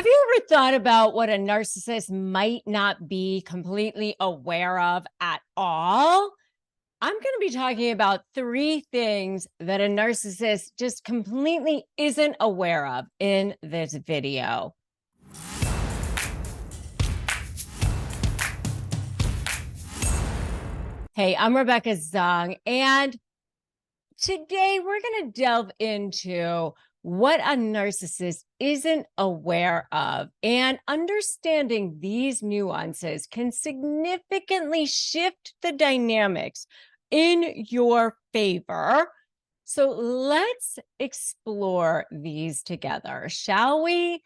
Have you ever thought about what a narcissist might not be completely aware of at all? I'm going to be talking about 3 things that a narcissist just completely isn't aware of in this video. Hey, I'm Rebecca Zung, and today we're going to delve into what a narcissist isn't aware of, and understanding these nuances can significantly shift the dynamics in your favor. So let's explore these together, shall we?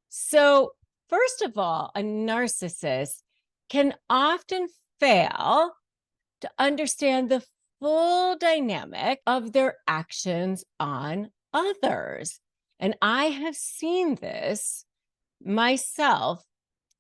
So, first of all, a narcissist can often fail to understand the full dynamic of their actions on others. And I have seen this myself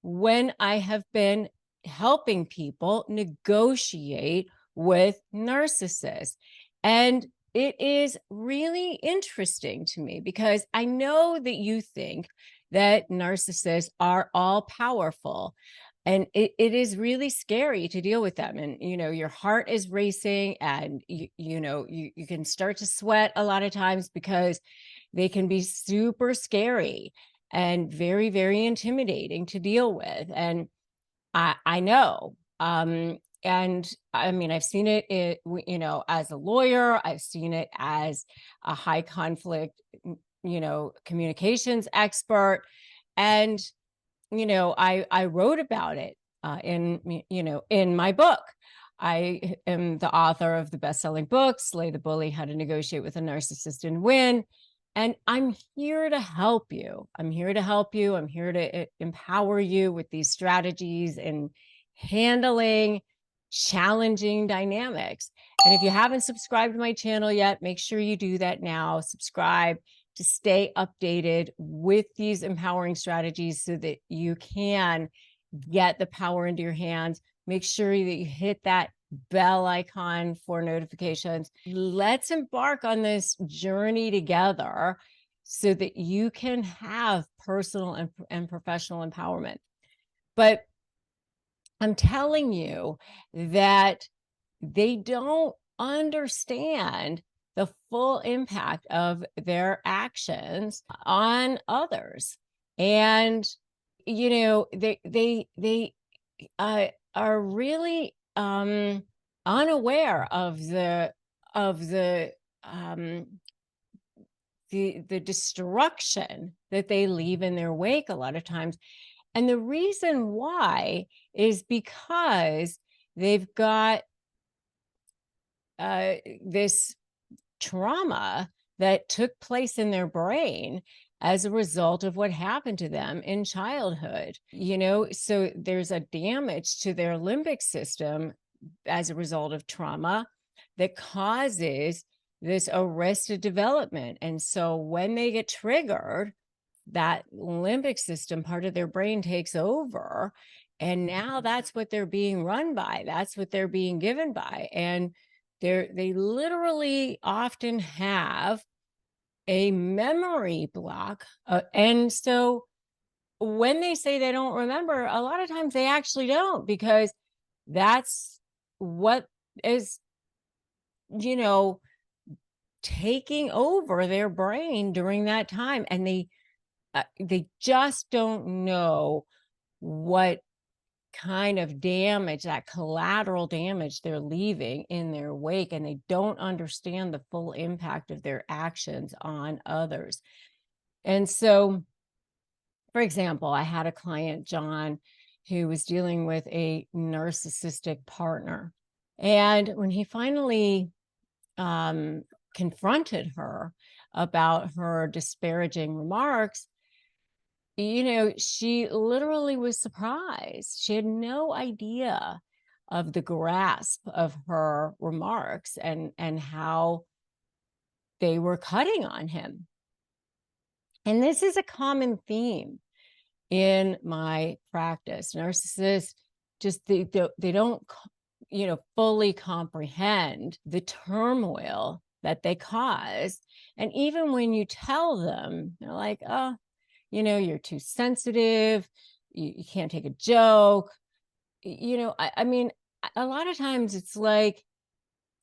when I have been helping people negotiate with narcissists. And it is really interesting to me because I know that you think that narcissists are all powerful. And it is really scary to deal with them. And, your heart is racing, and, you can start to sweat a lot of times because they can be super scary and very, very intimidating to deal with. And I know. And I mean, I've seen it, as a lawyer, I've seen it as a high conflict, communications expert. And I wrote about it in my book. I am the author of the best-selling book, Slay the Bully: How to Negotiate with a Narcissist and Win. And I'm here to help you. I'm here to help you. I'm here to empower you with these strategies and handling challenging dynamics. And if you haven't subscribed to my channel yet, make sure you do that now. Subscribe to stay updated with these empowering strategies so that you can get the power into your hands. Make sure that you hit that bell icon for notifications. Let's embark on this journey together so that you can have personal and professional empowerment. But I'm telling you that they don't understand the full impact of their actions on others. And, they are really unaware of the destruction that they leave in their wake a lot of times. And the reason why is because they've got this trauma that took place in their brain as a result of what happened to them in childhood. So there's a damage to their limbic system as a result of trauma that causes this arrested development. And so when they get triggered, that limbic system part of their brain takes over, and now that's what they're being run by. That's what they're being given by. And they literally often have a memory block. And so when they say they don't remember, a lot of times they actually don't, because that's what is, taking over their brain during that time. And they just don't know what kind of damage, that collateral damage they're leaving in their wake, and they don't understand the full impact of their actions on others. And so, for example, I had a client, John, who was dealing with a narcissistic partner. And when he finally confronted her about her disparaging remarks, she literally was surprised. She had no idea of the grasp of her remarks and how they were cutting on him. And this is a common theme in my practice. Narcissists just, they don't, fully comprehend the turmoil that they cause. And even when you tell them, they're like, oh, you're too sensitive. You can't take a joke. I mean, a lot of times it's like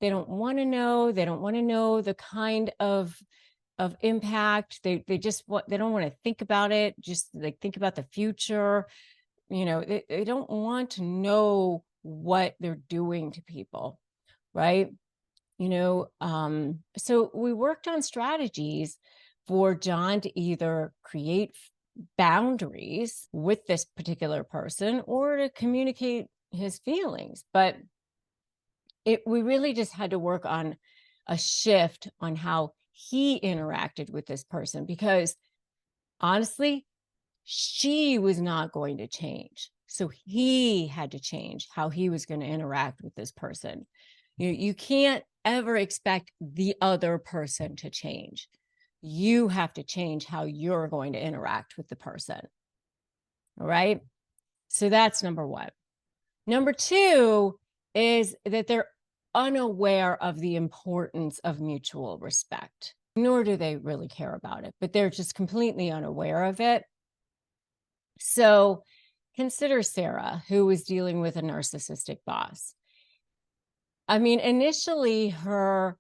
they don't want to know. They don't want to know the kind of impact. They just they don't want to think about it. Just like think about the future. They don't want to know what they're doing to people, right? So we worked on strategies for John to either create boundaries with this particular person or to communicate his feelings. But we really just had to work on a shift on how he interacted with this person, because honestly, she was not going to change. So he had to change how he was going to interact with this person. You can't ever expect the other person to change. You have to change how you're going to interact with the person. All right. So that's number one. Number two is that they're unaware of the importance of mutual respect, nor do they really care about it, but they're just completely unaware of it. So consider Sarah, who was dealing with a narcissistic boss. I mean, initially her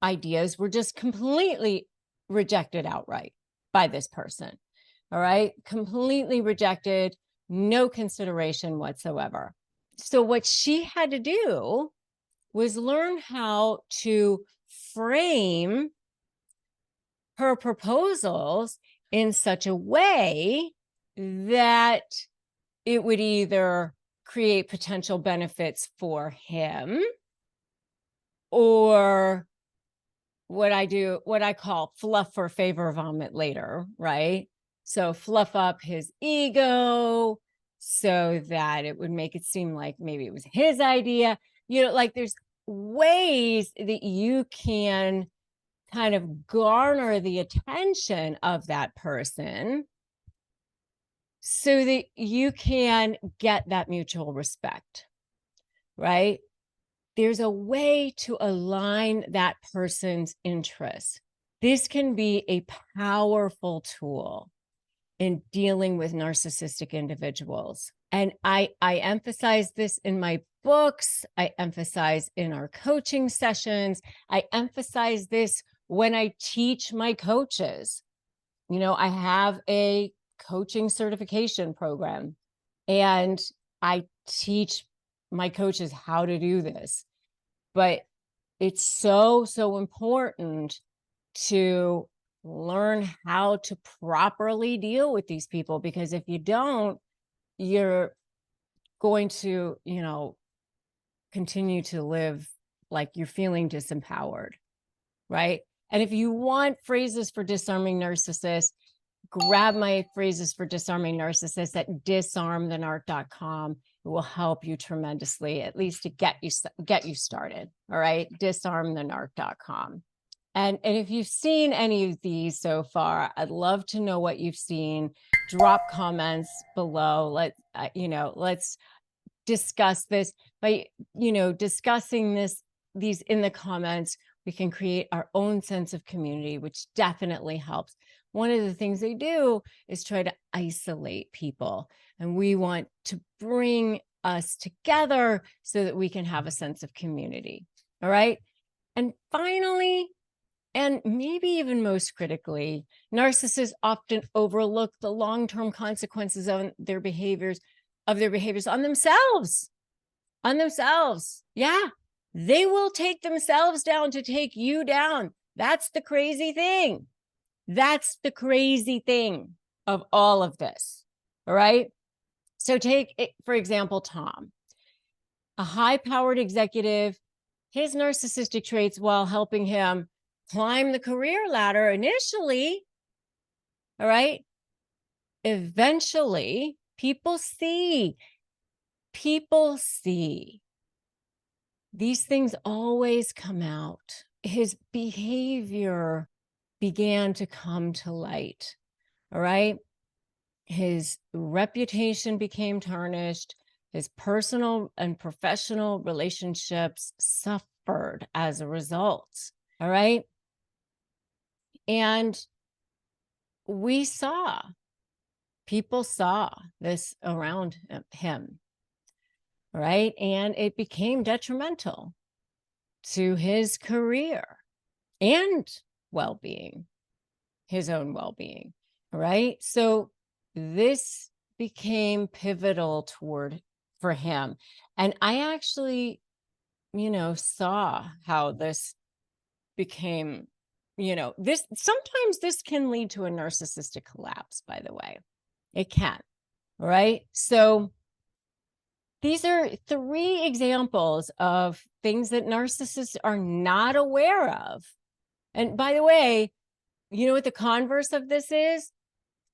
ideas were just completely rejected outright by this person. All right. Completely rejected, no consideration whatsoever. So what she had to do was learn how to frame her proposals in such a way that it would either create potential benefits for him, or what I call fluff for favor, vomit later, right? So fluff up his ego so that it would make it seem like maybe it was his idea. Like there's ways that you can kind of garner the attention of that person so that you can get that mutual respect, right? There's a way to align that person's interests. This can be a powerful tool in dealing with narcissistic individuals. And I emphasize this in my books. I emphasize in our coaching sessions. I emphasize this when I teach my coaches. I have a coaching certification program, and I teach my coaches how to do this. But it's so, so important to learn how to properly deal with these people, because if you don't, you're going to, continue to live like you're feeling disempowered, right? And if you want phrases for disarming narcissists, grab my phrases for disarming narcissists at disarmthenarc.com. It will help you tremendously, at least to get you started. All right. Disarmthenarc.com. And if you've seen any of these so far, I'd love to know what you've seen. Drop comments below. Let's discuss this. By, discussing these in the comments, we can create our own sense of community, which definitely helps. One of the things they do is try to isolate people, and we want to bring us together so that we can have a sense of community. All right. And finally, and maybe even most critically, narcissists often overlook the long-term consequences of their behaviors on themselves. Yeah. They will take themselves down to take you down. That's the crazy thing. That's the crazy thing of all of this. All right. So take, for example, Tom, a high-powered executive. His narcissistic traits, while helping him climb the career ladder initially, all right, eventually people see. These things always come out. His behavior began to come to light. All right. His reputation became tarnished. His personal and professional relationships suffered as a result. All right. And we saw People saw this around him, right? And it became detrimental to his career and well-being, his own well-being, right? So this became pivotal for him. And I actually, saw how this became, this sometimes this can lead to a narcissistic collapse, by the way. It can, right? So these are 3 examples of things that narcissists are not aware of. And by the way, you know what the converse of this is?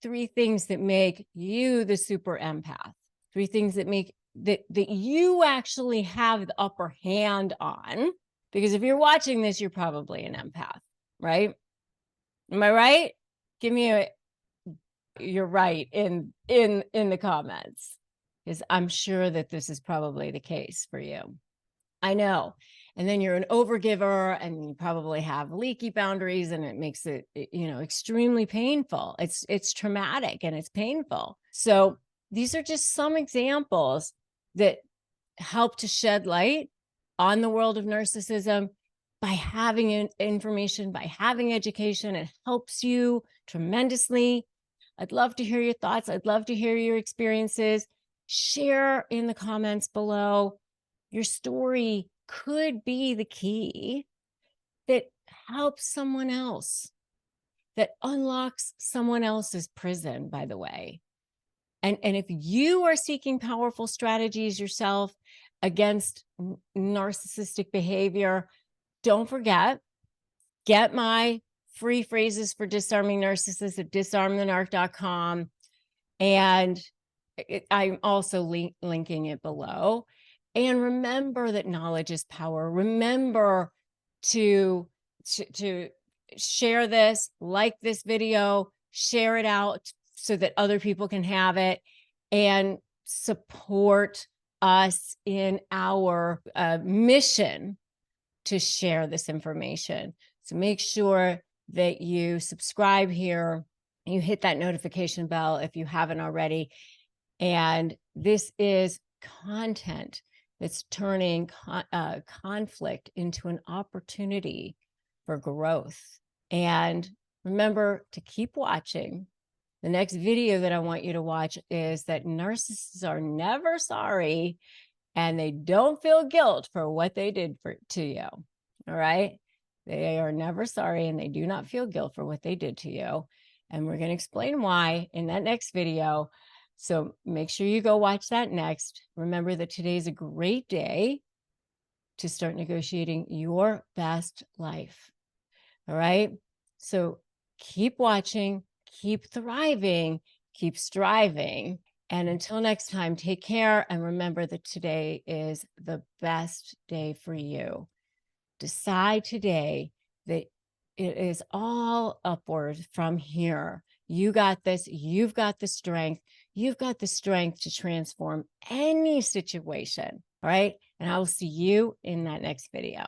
3 things that make you the super empath. 3 things that make that you actually have the upper hand on. Because if you're watching this, you're probably an empath, right? Am I right? Give me you're right in the comments, because I'm sure that this is probably the case for you. I know. And then you're an overgiver, and you probably have leaky boundaries, and it makes it, extremely painful. It's traumatic and it's painful. So these are just some examples that help to shed light on the world of narcissism. By having information, by having education, it helps you tremendously. I'd love to hear your thoughts. I'd love to hear your experiences. Share in the comments below. Your story could be the key that helps someone else, that unlocks someone else's prison, by the way. And if you are seeking powerful strategies yourself against narcissistic behavior, don't forget, get my free phrases for disarming narcissists at disarmthenarc.com. And I'm also linking it below. And remember that knowledge is power. Remember to share this, like this video, share it out so that other people can have it, and support us in our mission to share this information. So make sure that you subscribe here and you hit that notification bell if you haven't already. And this is content that's turning conflict into an opportunity for growth. And remember to keep watching. The next video that I want you to watch is that narcissists are never sorry, and they don't feel guilt for what they did to you. All right? They are never sorry, and they do not feel guilt for what they did to you. And we're going to explain why in that next video. So make sure you go watch that next. Remember that today is a great day to start negotiating your best life. All right? So keep watching, keep thriving, keep striving. And until next time, take care. And remember that today is the best day for you. Decide today that it is all upward from here. You got this. You've got the strength. You've got the strength to transform any situation. All right. And I will see you in that next video.